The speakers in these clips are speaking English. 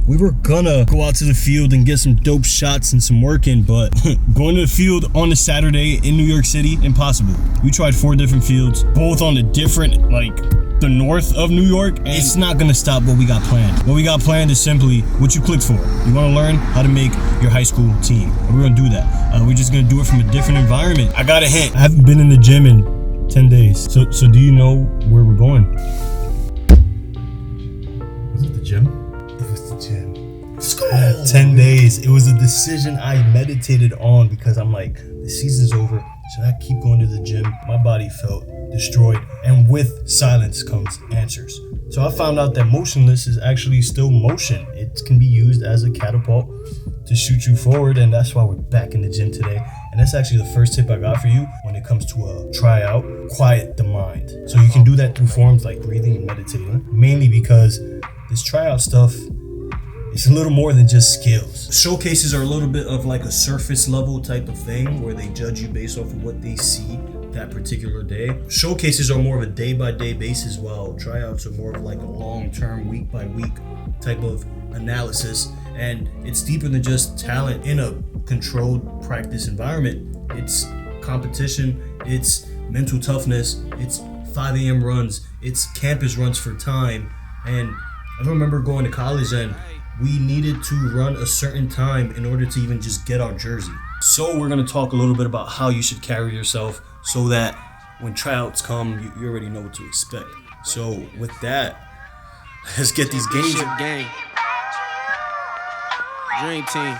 We were gonna go out to the field and get some dope shots and some work in, but going to the field on a Saturday in New York City, impossible. We tried 4 different fields, both on the different, like, the north of New York, and it's not gonna stop what we got planned. What we got planned is simply what you clicked for. You wanna learn how to make your high school team, and we're gonna do that. We're just gonna do it from a different environment. I got a hint. I haven't been in the gym in 10 days. So do you know where we're going? Was it the gym? It was the gym. Let's go. 10 days. It was a decision I meditated on because I'm like, the season's over. Should I keep going to the gym? My body felt destroyed, and with silence comes answers. So I found out that motionless is actually still motion. It can be used as a catapult to shoot you forward, and that's why we're back in the gym today. And that's actually the first tip I got for you when it comes to a tryout: quiet the mind. So you can do that through forms like breathing and meditating, mainly because this tryout stuff, it's a little more than just skills. Showcases are a little bit of like a surface level type of thing where they judge you based off of what they see that particular day. Showcases are more of a day-by-day basis, while tryouts are more of like a long-term, week-by-week type of analysis. And it's deeper than just talent in a controlled practice environment. It's competition, it's mental toughness, it's 5 a.m. runs, it's campus runs for time. And I remember going to college and we needed to run a certain time in order to even just get our jersey. So we're gonna talk a little bit about how you should carry yourself so that when tryouts come, you already know what to expect. So with that, let's get these games. Gang. Dream team.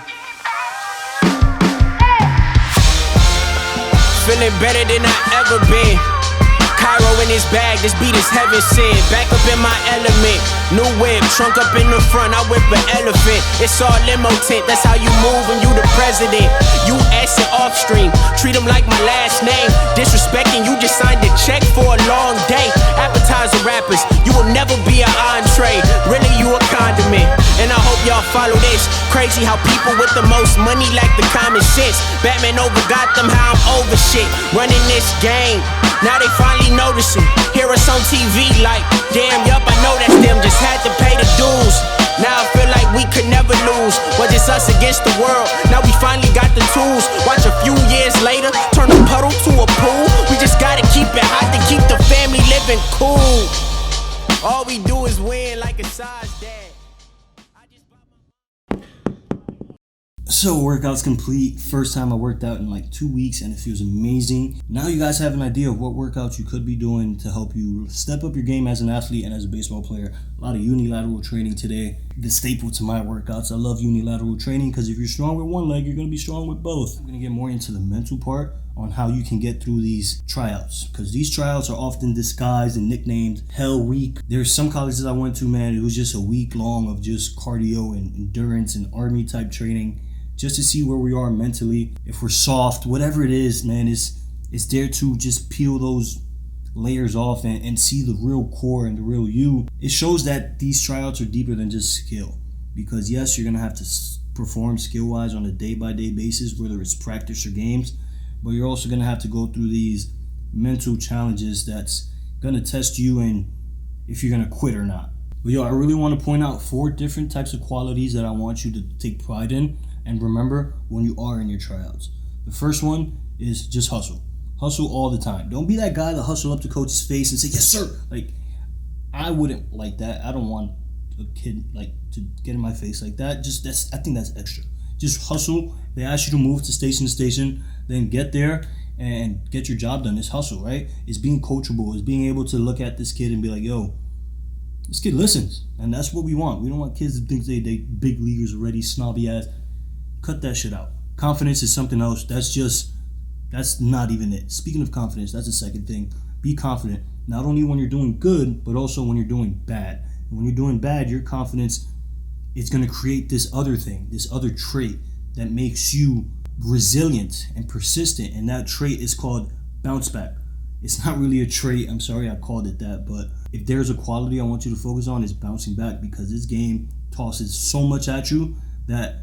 Feeling better than I ever been. Cairo in his bag, this beat is heaven sent. Back up in my element, new whip, trunk up in the front, I whip an elephant. It's all limo tint, that's how you move when you the president. You assin' off stream, treat him like my last name. Disrespecting, you just signed a check for a long day. Appetizer rappers, you will never be an entree. Really, you a condiment, and I hope y'all follow this. Crazy how people with the most money lack the common sense. Batman over Gotham, how I'm over shit. Running this game, now they finally noticing. Hear us on TV like, damn, yup, I know that's them. Just had to pay the dues. Now I feel like we could never lose. Was it's us against the world? Now we finally got the tools. Watch a few years later, turn a puddle to a pool. We just gotta keep it hot to keep the family living cool. All we do is win like a size dad. So workout's complete. First time I worked out in like 2 weeks and it feels amazing. Now you guys have an idea of what workouts you could be doing to help you step up your game as an athlete and as a baseball player. A lot of unilateral training today. The staple to my workouts. I love unilateral training because if you're strong with one leg, you're going to be strong with both. I'm going to get more into the mental part on how you can get through these tryouts, because these tryouts are often disguised and nicknamed Hell Week. There's some colleges I went to, man, it was just a week long of just cardio and endurance and army type training, just to see where we are mentally. If we're soft, whatever it is, man, it's there to just peel those layers off and see the real core and the real you. It shows that these tryouts are deeper than just skill, because yes, you're gonna have to perform skill-wise on a day-by-day basis, whether it's practice or games, but you're also gonna have to go through these mental challenges that's gonna test you and if you're gonna quit or not. But yo, I really want to point out 4 different types of qualities that I want you to take pride in and remember when you are in your tryouts. The first one is just hustle. Hustle all the time. Don't be that guy that hustle up to coach's face and say, yes, sir. Like, I wouldn't like that. I don't want a kid like to get in my face like that. I think that's extra. Just hustle. They ask you to move to station, then get there and get your job done. It's hustle, right? It's being coachable. It's being able to look at this kid and be like, yo, this kid listens. And that's what we want. We don't want kids to think they big leaguers already, snobby ass. Cut that shit out. Confidence is something else. That's not even it. Speaking of confidence, that's the second thing. Be confident, not only when you're doing good, but also when you're doing bad. And when you're doing bad, your confidence is going to create this other thing, this other trait that makes you resilient and persistent. And that trait is called bounce back. It's not really a trait. I'm sorry I called it that. But if there's a quality I want you to focus on, is bouncing back, because this game tosses so much at you that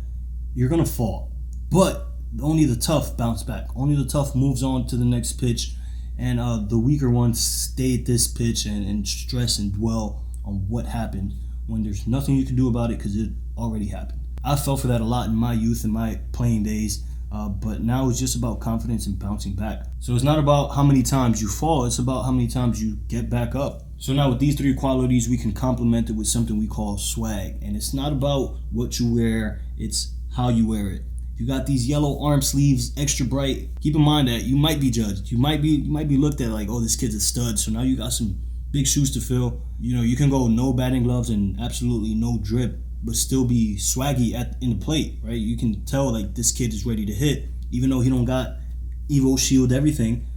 you're going to fall. But only the tough bounce back. Only the tough moves on to the next pitch. And the weaker ones stay at this pitch and stress and dwell on what happened when there's nothing you can do about it because it already happened. I fell for that a lot in my youth and my playing days, but now it's just about confidence and bouncing back. So it's not about how many times you fall, it's about how many times you get back up. So now with these 3 qualities, we can complement it with something we call swag. And it's not about what you wear, it's how you wear it. You got these yellow arm sleeves, extra bright. Keep in mind that you might be judged. You might be looked at like, oh, this kid's a stud. So now you got some big shoes to fill. You know, you can go no batting gloves and absolutely no drip, but still be swaggy in the plate, right? You can tell like this kid is ready to hit, even though he don't got Evo Shield everything.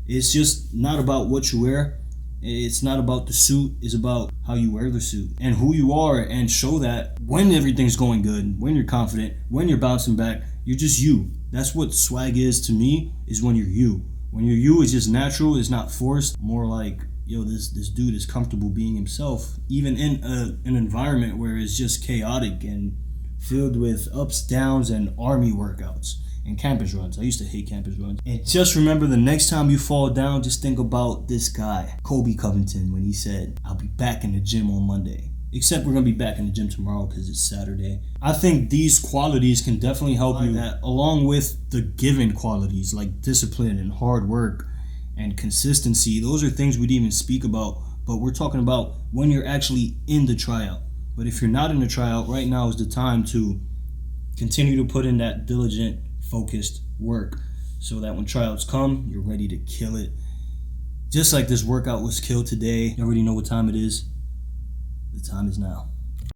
It's just not about what you wear. It's not about the suit. It's about how you wear the suit and who you are, and show that when everything's going good, when you're confident, when you're bouncing back, you're just you. That's what swag is to me, is when you're you. When you're you, it's just natural. It's not forced. More like, yo, this dude is comfortable being himself, even in an environment where it's just chaotic and filled with ups, downs, and army workouts and campus runs. I used to hate campus runs. And just remember, the next time you fall down, just think about this guy, Kobe Covington, when he said, I'll be back in the gym on Monday. Except we're going to be back in the gym tomorrow because it's Saturday. I think these qualities can definitely help you, that along with the given qualities like discipline and hard work and consistency. Those are things we didn't even speak about, but we're talking about when you're actually in the tryout. But if you're not in the tryout, right now is the time to continue to put in that diligent, focused work so that when tryouts come, you're ready to kill it. Just like this workout was killed today. You already know what time it is. The time is now.